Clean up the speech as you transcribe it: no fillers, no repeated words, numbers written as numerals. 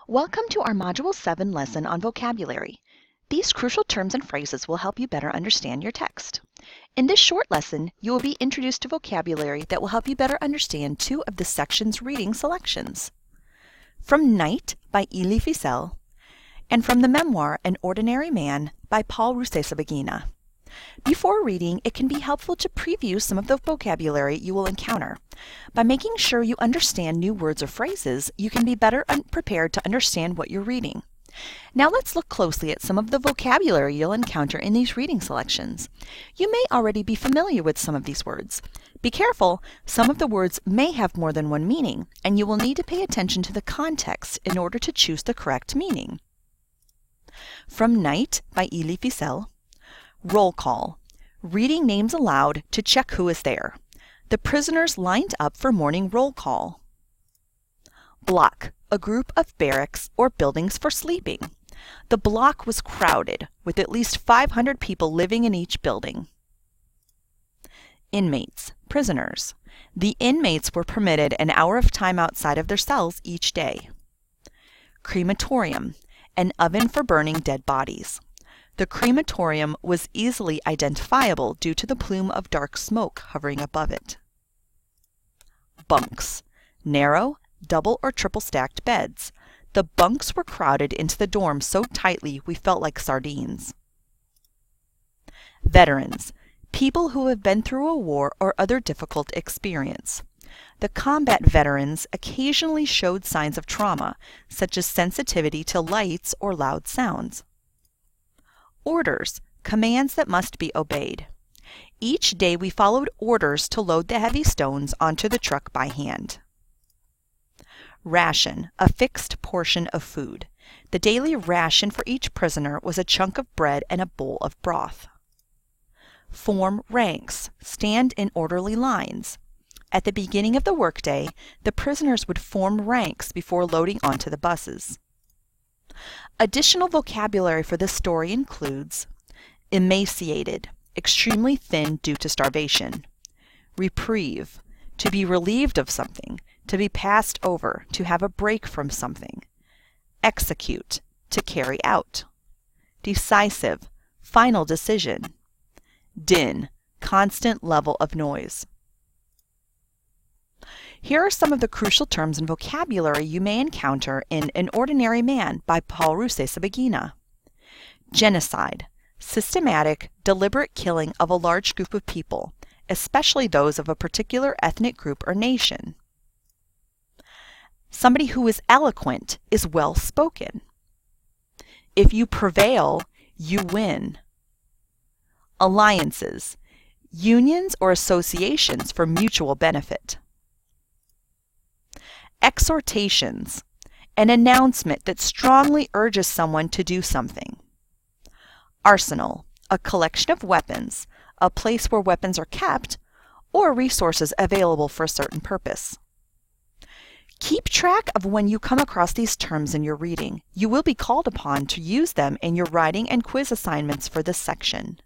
Welcome to our Module 7 lesson on vocabulary. These crucial terms and phrases will help you better understand your text. In this short lesson, you will be introduced to vocabulary that will help you better understand two of the section's reading selections. From Night by Elie Wiesel, and from the memoir An Ordinary Man by Paul Rusesabagina. Before reading, it can be helpful to preview some of the vocabulary you will encounter. By making sure you understand new words or phrases, you can be better prepared to understand what you're reading. Now let's look closely at some of the vocabulary you'll encounter in these reading selections. You may already be familiar with some of these words. Be careful, some of the words may have more than one meaning, and you will need to pay attention to the context in order to choose the correct meaning. From Night by Elie Wiesel. Roll call. Reading names aloud to check who is there. The prisoners lined up for morning roll call. Block. A group of barracks or buildings for sleeping. The block was crowded, with at least 500 people living in each building. Inmates. Prisoners. The inmates were permitted an hour of time outside of their cells each day. Crematorium. An oven for burning dead bodies. The crematorium was easily identifiable due to the plume of dark smoke hovering above it. Bunks. Narrow, double or triple stacked beds. The bunks were crowded into the dorm so tightly we felt like sardines. Veterans. People who have been through a war or other difficult experience. The combat veterans occasionally showed signs of trauma, such as sensitivity to lights or loud sounds. Orders, commands that must be obeyed. Each day we followed orders to load the heavy stones onto the truck by hand. Ration, a fixed portion of food. The daily ration for each prisoner was a chunk of bread and a bowl of broth. Form ranks, stand in orderly lines. At the beginning of the workday, the prisoners would form ranks before loading onto the buses. Additional vocabulary for this story includes emaciated, extremely thin due to starvation. Reprieve, to be relieved of something, to be passed over, to have a break from something. Execute, to carry out. Decisive, final decision. Din, constant level of noise. Here are some of the crucial terms and vocabulary you may encounter in An Ordinary Man by Paul Rusesabagina. Genocide, systematic, deliberate killing of a large group of people, especially those of a particular ethnic group or nation. Somebody who is eloquent is well spoken. If you prevail, you win. Alliances, unions or associations for mutual benefit. Exhortations, an announcement that strongly urges someone to do something. Arsenal, a collection of weapons, a place where weapons are kept, or resources available for a certain purpose. Keep track of when you come across these terms in your reading. You will be called upon to use them in your writing and quiz assignments for this section.